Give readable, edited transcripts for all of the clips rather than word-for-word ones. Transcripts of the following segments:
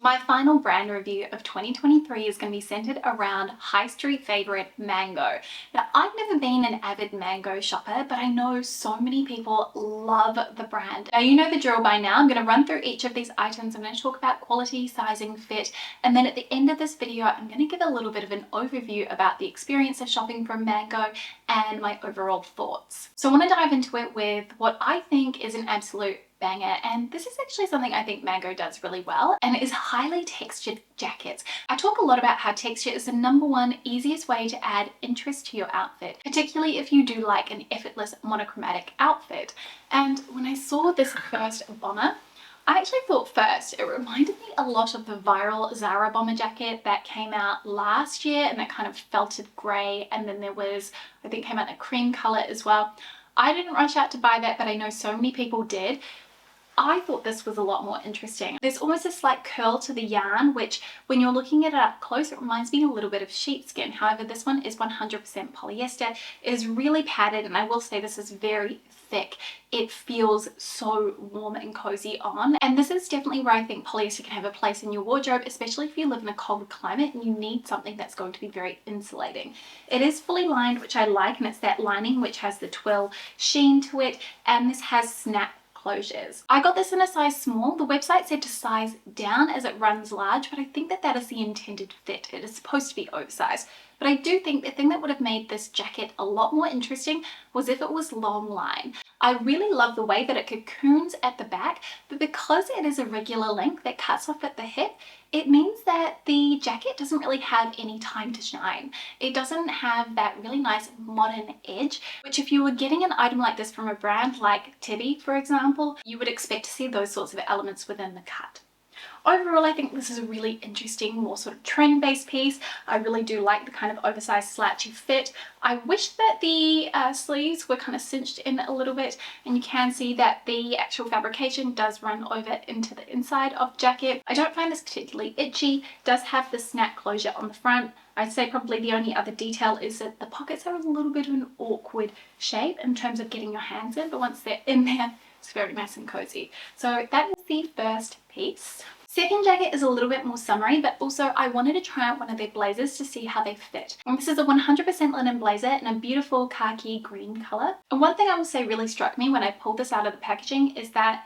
My final brand review of 2023 is going to be centered around high street favorite Mango. Now, I've never been an avid Mango shopper, but I know so many people love the brand. Now, you know the drill by now. I'm going to run through each of these items. I'm going to talk about quality, sizing, fit, and then at the end of this video, I'm going to give a little bit of an overview about the experience of shopping from Mango and my overall thoughts. So I want to dive into it with what I think is an absolute banger, and this is actually something I think Mango does really well, and it is highly textured jackets. I talk a lot about how texture is the #1 easiest way to add interest to your outfit, particularly if you do like an effortless monochromatic outfit. And when I saw this first bomber, I actually thought first it reminded me a lot of the viral Zara bomber jacket that came out last year, and that kind of felted grey, and then there was, I think, came out in a cream colour as well. I didn't rush out to buy that, but I know so many people did. I thought this was a lot more interesting. There's almost a slight curl to the yarn, which when you're looking at it up close, it reminds me a little bit of sheepskin. However, this one is 100% polyester. It is really padded, and I will say this is very thick. It feels so warm and cozy on, and this is definitely where I think polyester can have a place in your wardrobe, especially if you live in a cold climate and you need something that's going to be very insulating. It is fully lined, which I like, and it's that lining which has the twill sheen to it, and this has snap closures. I got this in a size small. The website said to size down as it runs large, but I think that is the intended fit. It is supposed to be oversized. But I do think the thing that would have made this jacket a lot more interesting was if it was long line. I really love the way that it cocoons at the back, but because it is a regular length that cuts off at the hip, it means that the jacket doesn't really have any time to shine. It doesn't have that really nice modern edge, which if you were getting an item like this from a brand like Tibi, for example, you would expect to see those sorts of elements within the cut. Overall, I think this is a really interesting, more sort of trend-based piece. I really do like the kind of oversized slouchy fit. I wish that the sleeves were kind of cinched in a little bit, and you can see that the actual fabrication does run over into the inside of the jacket. I don't find this particularly itchy. It does have the snap closure on the front. I'd say probably the only other detail is that the pockets are a little bit of an awkward shape in terms of getting your hands in, but once they're in there, it's very nice and cozy. So that is the first piece. Second jacket is a little bit more summery, but also I wanted to try out one of their blazers to see how they fit. And this is a 100% linen blazer in a beautiful khaki green color. And one thing I will say really struck me when I pulled this out of the packaging is that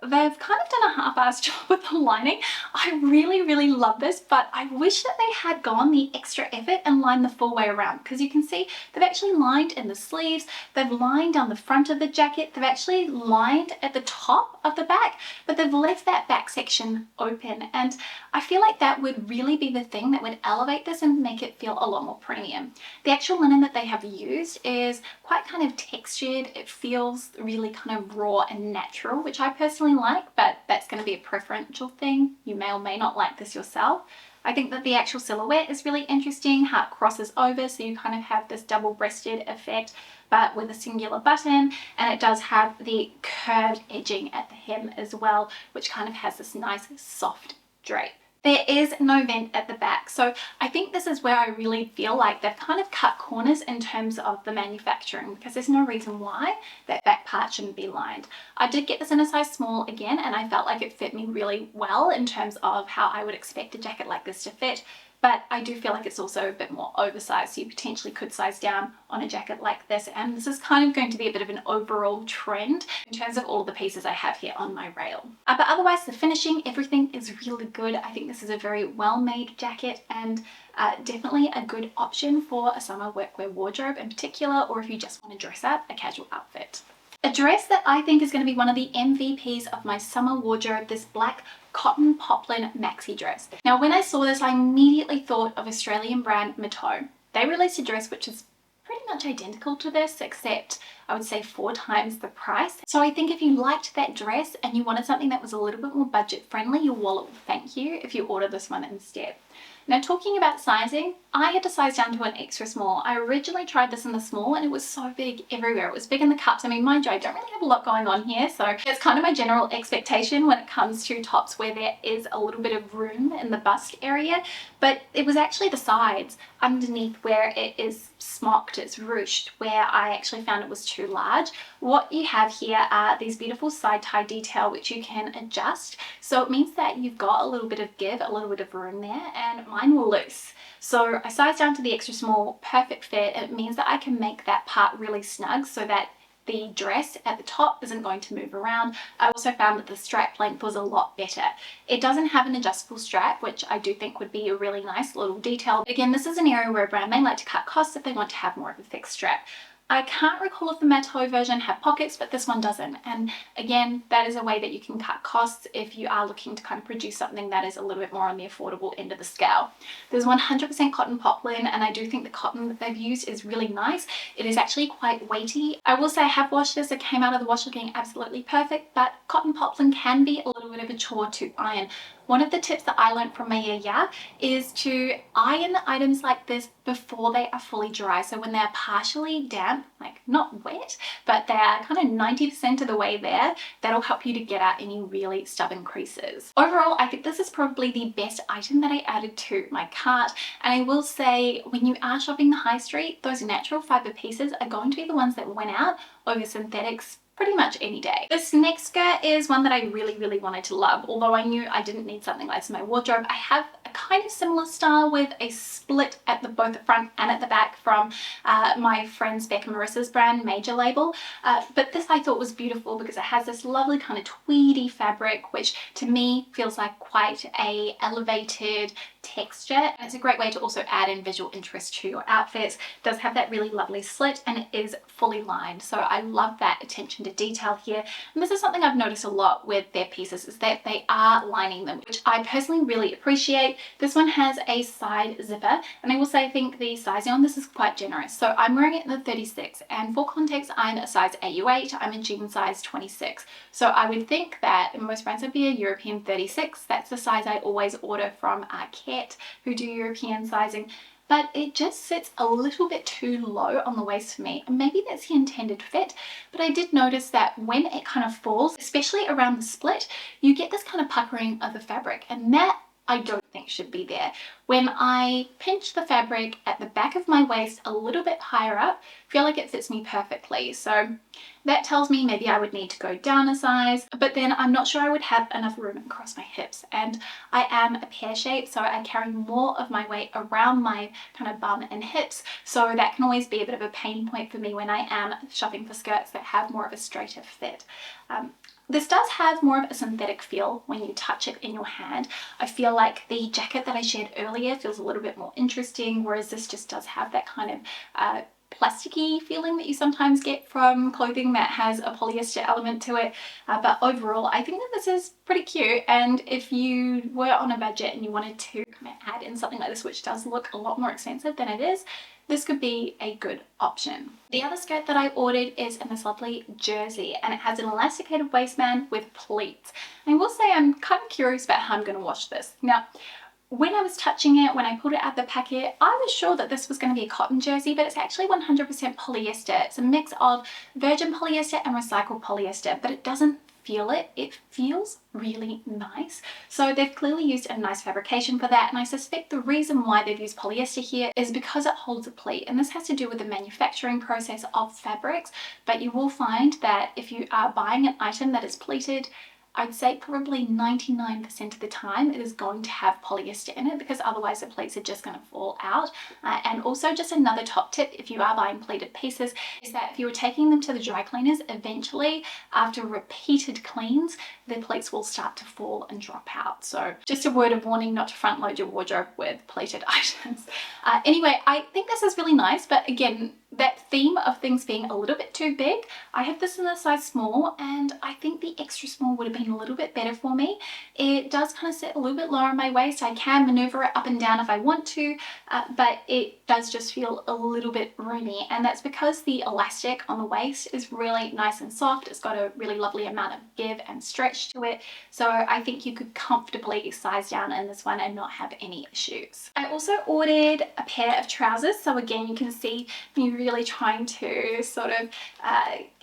they've kind of done a half-assed job with the lining. I really love this, but I wish that they had gone the extra effort and lined the full way around, because you can see they've actually lined in the sleeves, they've lined down the front of the jacket, they've actually lined at the top of the back, but they've left that back section open, and I feel like that would really be the thing that would elevate this and make it feel a lot more premium. The actual linen that they have used is quite kind of textured. It feels really kind of raw and natural, which I personally like, but that's going to be a preferential thing. You may or may not like this yourself. I think that the actual silhouette is really interesting, how it crosses over, so you kind of have this double-breasted effect, but with a singular button, and it does have the curved edging at the hem as well, which kind of has this nice soft drape. There is no vent at the back, so I think this is where I really feel like they've kind of cut corners in terms of the manufacturing, because there's no reason why that back part shouldn't be lined. I did get this in a size small again, and I felt like it fit me really well in terms of how I would expect a jacket like this to fit. But I do feel like it's also a bit more oversized, so you potentially could size down on a jacket like this, and this is kind of going to be a bit of an overall trend in terms of all the pieces I have here on my rail. But otherwise, the finishing, everything is really good. I think this is a very well-made jacket, and definitely a good option for a summer workwear wardrobe in particular, or if you just want to dress up a casual outfit. A dress that I think is going to be one of the MVPs of my summer wardrobe, this black cotton poplin maxi dress. Now, when I saw this, I immediately thought of Australian brand Mateau. They released a dress which is pretty much identical to this, except I would say 4 times the price. So I think if you liked that dress and you wanted something that was a little bit more budget friendly, your wallet will thank you if you order this one instead. Now, talking about sizing, I had to size down to an extra small. I originally tried this in the small and it was so big everywhere. It was big in the cups. I mean, mind you, I don't really have a lot going on here, so it's kind of my general expectation when it comes to tops where there is a little bit of room in the bust area, but it was actually the sides underneath where it is smocked, it's ruched where I actually found it was too large. What you have here are these beautiful side tie detail which you can adjust, so it means that you've got a little bit of give, a little bit of room there, and mine were loose. So I sized down to the extra small, perfect fit, and it means that I can make that part really snug so that the dress at the top isn't going to move around. I also found that the strap length was a lot better. It doesn't have an adjustable strap, which I do think would be a really nice little detail. Again, this is an area where a brand may like to cut costs if they want to have more of a fixed strap. I can't recall if the Mateau version had pockets, but this one doesn't. And again, that is a way that you can cut costs if you are looking to kind of produce something that is a little bit more on the affordable end of the scale. There's 100% cotton poplin, and I do think the cotton that they've used is really nice. It is actually quite weighty. I will say I have washed this. It came out of the wash looking absolutely perfect, but cotton poplin can be a little bit of a chore to iron. One of the tips that I learned from my yaya is to iron items like this before they are fully dry. So when they're partially damp, like not wet, but they're kind of 90% of the way there, that'll help you to get out any really stubborn creases. Overall, I think this is probably the best item that I added to my cart. And I will say, when you are shopping the high street, those natural fiber pieces are going to be the ones that win out over synthetics pretty much any day. This next skirt is one that I really wanted to love, although I knew I didn't need something like this in my wardrobe. I have a kind of similar style with a split at both the front and at the back from my friends Beck and Marissa's brand, Major Label. But this I thought was beautiful because it has this lovely kind of tweedy fabric, which to me feels like quite a elevated texture, and it's a great way to also add in visual interest to your outfits. It does have that really lovely slit, and it is fully lined, so I love that attention to detail here. And this is something I've noticed a lot with their pieces, is that they are lining them, which I personally really appreciate. This one has a side zipper, and I will say I think the sizing on this is quite generous. So I'm wearing it in the 36, and for context, I'm a size AU8. I'm a jean size 26, so I would think that in most brands would be a European 36. That's the size I always order from Ket, who do European sizing, but it just sits a little bit too low on the waist for me. And maybe that's the intended fit, but I did notice that when it kind of falls, especially around the split, you get this kind of puckering of the fabric, and that I don't think should be there. When I pinch the fabric at the back of my waist a little bit higher up, I feel like it fits me perfectly. So that tells me maybe I would need to go down a size, but then I'm not sure I would have enough room across my hips. And I am a pear shape, so I carry more of my weight around my kind of bum and hips. So that can always be a bit of a pain point for me when I am shopping for skirts that have more of a straighter fit. This does have more of a synthetic feel when you touch it in your hand. I feel like the jacket that I shared earlier feels a little bit more interesting, whereas this just does have that kind of plasticky feeling that you sometimes get from clothing that has a polyester element to it. But overall, I think that this is pretty cute, and if you were on a budget and you wanted to kind of add in something like this, which does look a lot more expensive than it is, this could be a good option. The other skirt that I ordered is in this lovely jersey, and it has an elasticated waistband with pleats. And I will say I'm kind of curious about how I'm going to wash this. Now, when I was touching it, when I pulled it out the packet, I was sure that this was going to be a cotton jersey, but it's actually 100% polyester. It's a mix of virgin polyester and recycled polyester, but it doesn't feel it. It feels really nice. So they've clearly used a nice fabrication for that, and I suspect the reason why they've used polyester here is because it holds a pleat, and this has to do with the manufacturing process of fabrics. But you will find that if you are buying an item that is pleated, I'd say probably 99% of the time it is going to have polyester in it, because otherwise the pleats are just going to fall out. And also, just another top tip if you are buying pleated pieces is that if you were taking them to the dry cleaners, eventually after repeated cleans, the pleats will start to fall and drop out. So just a word of warning not to front load your wardrobe with pleated items. Anyway, I think this is really nice, but again, that theme of things being a little bit too big, I have this in a size small, and I think the extra small would have been a little bit better for me. It does kind of sit a little bit lower on my waist. I can maneuver it up and down if I want to, but it does just feel a little bit roomy, and that's because the elastic on the waist is really nice and soft. It's got a really lovely amount of give and stretch to it, so I think you could comfortably size down in this one and not have any issues. I also ordered a pair of trousers, so again you can see when you really trying to sort of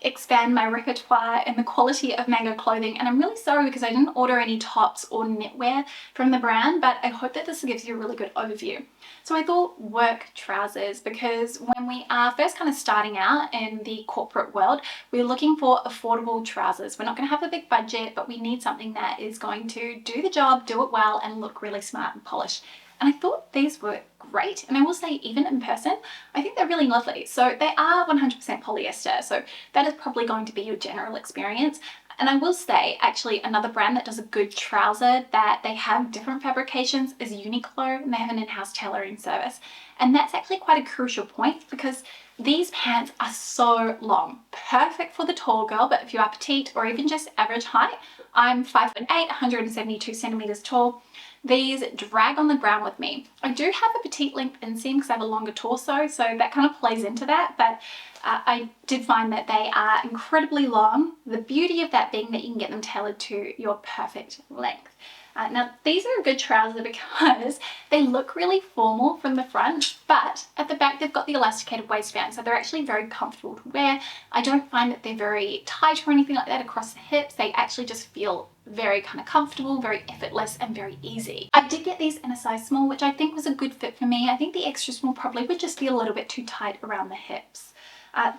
expand my repertoire and the quality of Mango clothing, and I'm really sorry because I didn't order any tops or knitwear from the brand, but I hope that this gives you a really good overview. So I thought work trousers, because when we are first kind of starting out in the corporate world, we're looking for affordable trousers. We're not going to have a big budget, but we need something that is going to do the job, do it well, and look really smart and polished. And I thought these were great, and I will say even in person I think they're really lovely. So they are 100% polyester, so that is probably going to be your general experience. And I will say, actually, another brand that does a good trouser that they have different fabrications is Uniqlo, and they have an in-house tailoring service. And that's actually quite a crucial point, because these pants are so long, perfect for the tall girl, but if you are petite or even just average height, I'm 5'8", 172 centimeters tall. These drag on the ground with me. I do have a petite length inseam because I have a longer torso, so that kind of plays into that, but I did find that they are incredibly long. The beauty of that being that you can get them tailored to your perfect length. Now, these are a good trouser because they look really formal from the front, but at the back they've got the elasticated waistband, so they're actually very comfortable to wear. I don't find that they're very tight or anything like that across the hips. They actually just feel very kind of comfortable, very effortless, and very easy. I did get these in a size small, which I think was a good fit for me. I think the extra small probably would just be a little bit too tight around the hips.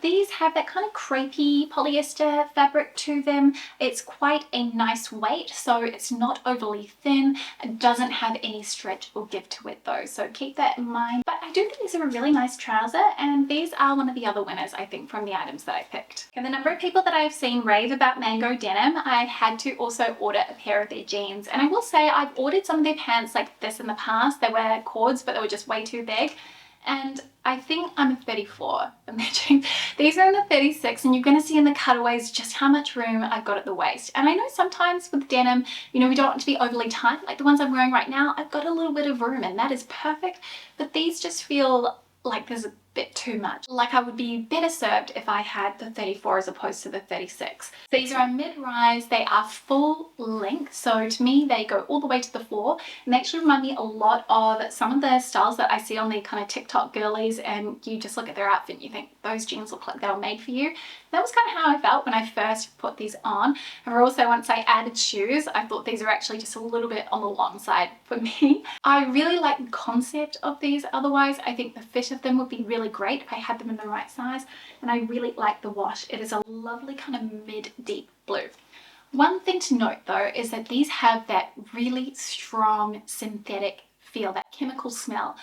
These have that kind of crepey polyester fabric to them. It's quite a nice weight, so it's not overly thin. It doesn't have any stretch or give to it though, so keep that in mind. But I do think these are a really nice trouser, and these are one of the other winners, I think, from the items that I picked. And the number of people that I've seen rave about Mango denim, I had to also order a pair of their jeans. And I will say I've ordered some of their pants like this in the past. They were cords, but they were just way too big. And I think I'm a 34 in their jeans. These are in the 36, and you're going to see in the cutaways just how much room I've got at the waist. And I know sometimes with denim, you know, we don't want it to be overly tight. Like the ones I'm wearing right now, I've got a little bit of room, and that is perfect. But these just feel like there's a bit too much. Like I would be better served if I had the 34 as opposed to the 36. These are a mid-rise, they are full length, so to me they go all the way to the floor, and they actually remind me a lot of some of the styles that I see on the kind of TikTok girlies, and you just look at their outfit and you think those jeans look like they were made for you. That was kind of how I felt when I first put these on. And also once I added shoes, I thought these are actually just a little bit on the long side for me. I really like the concept of these otherwise. I think the fit of them would be really great if I had them in the right size, and I really like the wash. It is a lovely kind of mid-deep blue. One thing to note though is that these have that really strong synthetic feel, that chemical smell,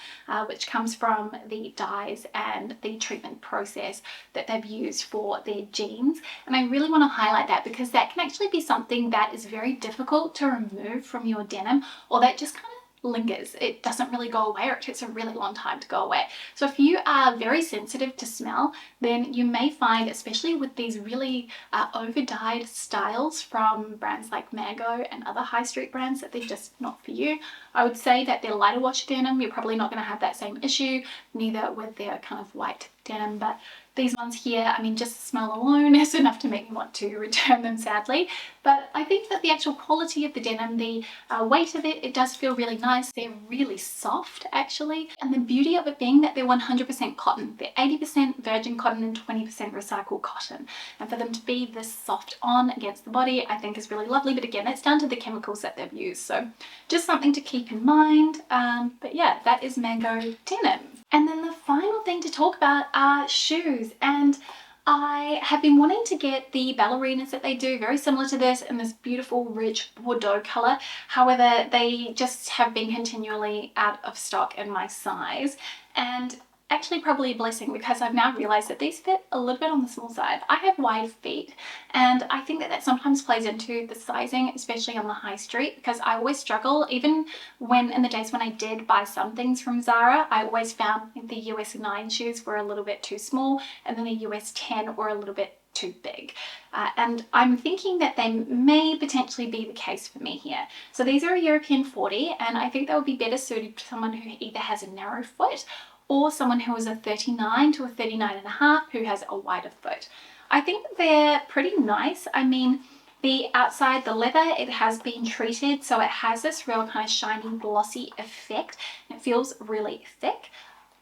which comes from the dyes and the treatment process that they've used for their jeans. And I really want to highlight that because that can actually be something that is very difficult to remove from your denim, or that just kind of lingers. It doesn't really go away, or it takes a really long time to go away. So if you are very sensitive to smell, then you may find, especially with these really over-dyed styles from brands like Mango and other high street brands, that they're just not for you. I would say that their lighter wash denim, you're probably not going to have that same issue, neither with their kind of white denim, but these ones here, I mean, just the smell alone is enough to make me want to return them, sadly. But I think that the actual quality of the denim, the weight of it, it does feel really nice. They're really soft, actually. And the beauty of it being that they're 100% cotton. They're 80% virgin cotton and 20% recycled cotton. And for them to be this soft on against the body, I think is really lovely. But again, that's down to the chemicals that they've used. So just something to keep in mind. But yeah, that is Mango denim. And then the final thing to talk about are shoes, and I have been wanting to get the ballerinas that they do, very similar to this, in this beautiful rich Bordeaux colour. However, they just have been continually out of stock in my size, and actually probably a blessing because I've now realised that these fit a little bit on the small side. I have wide feet, and I think that that sometimes plays into the sizing, especially on the high street, because I always struggle. Even when in the days when I did buy some things from Zara, I always found the US 9 shoes were a little bit too small, and then the US 10 were a little bit too big. And I'm thinking that they may potentially be the case for me here. So these are a European 40, and I think they would be better suited to someone who either has a narrow foot or someone who is a 39 to a 39.5 who has a wider foot. I think they're pretty nice. I mean, the outside, the leather, it has been treated, so it has this real kind of shiny, glossy effect. It feels really thick.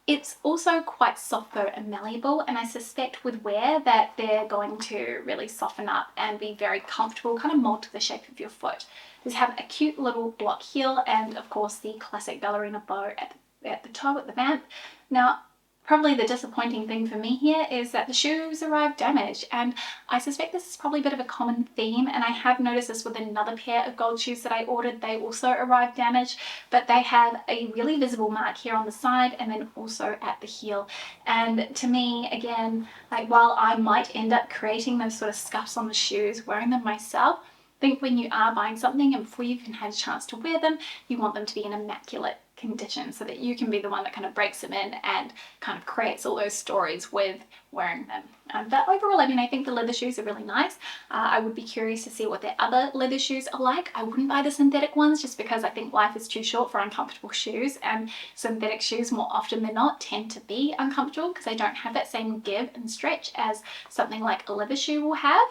It's also quite soft though and malleable, and I suspect with wear that they're going to really soften up and be very comfortable, kind of mold to the shape of your foot. These have a cute little block heel and of course the classic ballerina bow at the toe at the vamp. Now, probably the disappointing thing for me here is that the shoes arrived damaged, and I suspect this is probably a bit of a common theme, and I have noticed this with another pair of gold shoes that I ordered. They also arrived damaged, but they have a really visible mark here on the side and then also at the heel. And to me, again, like while I might end up creating those sort of scuffs on the shoes wearing them myself, I think when you are buying something and before you even had a chance to wear them, you want them to be in immaculate condition so that you can be the one that kind of breaks them in and kind of creates all those stories with wearing them. But overall, I mean, I think the leather shoes are really nice. I would be curious to see what their other leather shoes are like. I wouldn't buy the synthetic ones just because I think life is too short for uncomfortable shoes, and synthetic shoes more often than not tend to be uncomfortable because they don't have that same give and stretch as something like a leather shoe will have.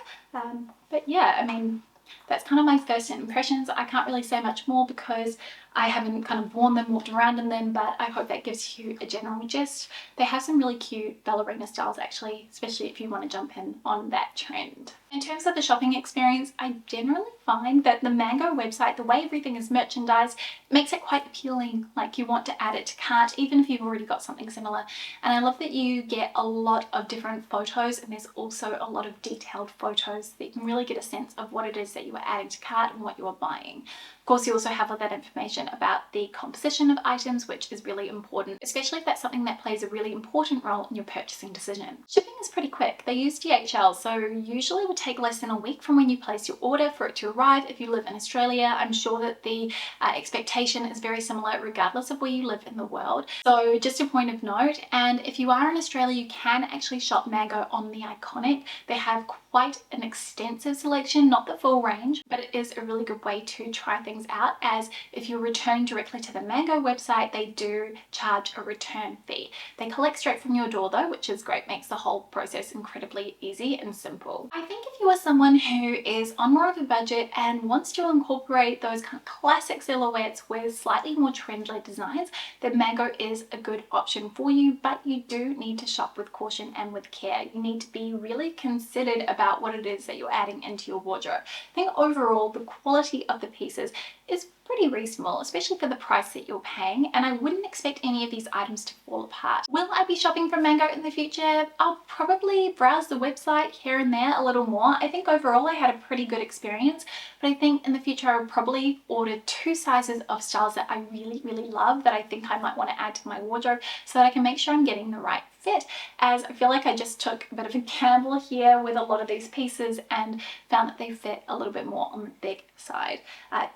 But yeah, I mean, that's kind of my first impressions. I can't really say much more because I haven't kind of worn them, walked around in them, but I hope that gives you a general gist. They have some really cute ballerina styles actually, especially if you want to jump in on that trend. In terms of the shopping experience, I generally find that the Mango website, the way everything is merchandised, makes it quite appealing. Like you want to add it to cart even if you've already got something similar. And I love that you get a lot of different photos, and there's also a lot of detailed photos that you can really get a sense of what it is that you are adding to cart and what you are buying. Of course, you also have all that information about the composition of items, which is really important, especially if that's something that plays a really important role in your purchasing decision. Shipping is pretty quick. They use DHL, so usually it would take less than a week from when you place your order for it to arrive. If you live in Australia, I'm sure that the expectation is very similar regardless of where you live in the world. So just a point of note, and if you are in Australia, you can actually shop Mango on the Iconic. They have quite an extensive selection, not the full range, but it is a really good way to try things out, as if you're returning directly to the Mango website, they do charge a return fee. They collect straight from your door though, which is great, makes the whole process incredibly easy and simple. I think if you are someone who is on more of a budget and wants to incorporate those kind of classic silhouettes with slightly more trend-led designs, then Mango is a good option for you, but you do need to shop with caution and with care. You need to be really considered about what it is that you're adding into your wardrobe. I think overall the quality of the pieces is pretty reasonable, especially for the price that you're paying, and I wouldn't expect any of these items to fall apart. Will I be shopping from Mango in the future? I'll probably browse the website here and there a little more. I think overall I had a pretty good experience, but I think in the future I will probably order 2 sizes of styles that I really love that I think I might want to add to my wardrobe so that I can make sure I'm getting the right fit, as I feel like I just took a bit of a gamble here with a lot of these pieces and found that they fit a little bit more on the big side.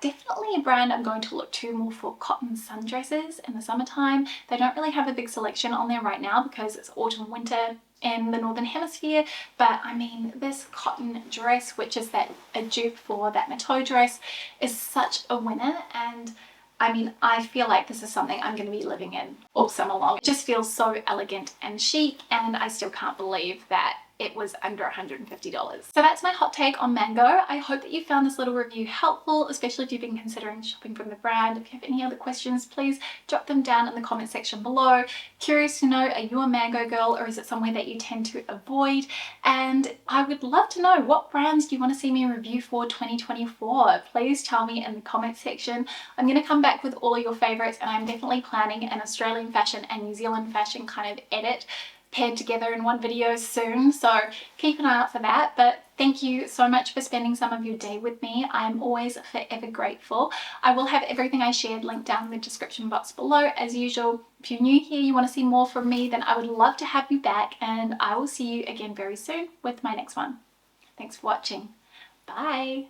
Definitely a brand I'm going to look to more for cotton sundresses in the summertime. They don't really have a big selection on there right now because it's autumn winter in the northern hemisphere, but I mean, this cotton dress, which is a dupe for that Mateau dress, is such a winner, and I mean, I feel like this is something I'm going to be living in all summer long. It just feels so elegant and chic, and I still can't believe that it was under $150. So that's my hot take on Mango. I hope that you found this little review helpful, especially if you've been considering shopping from the brand. If you have any other questions, please drop them down in the comment section below. Curious to know, are you a Mango girl, or is it somewhere that you tend to avoid? And I would love to know, what brands do you want to see me review for 2024? Please tell me in the comment section. I'm going to come back with all of your favorites, and I'm definitely planning an Australian fashion and New Zealand fashion kind of edit paired together in one video soon, so keep an eye out for that. But thank you so much for spending some of your day with me. I'm always forever grateful. I will have everything I shared linked down in the description box below as usual. If you're new here, you want to see more from me, then I would love to have you back, and I will see you again very soon with my next one. Thanks for watching. Bye.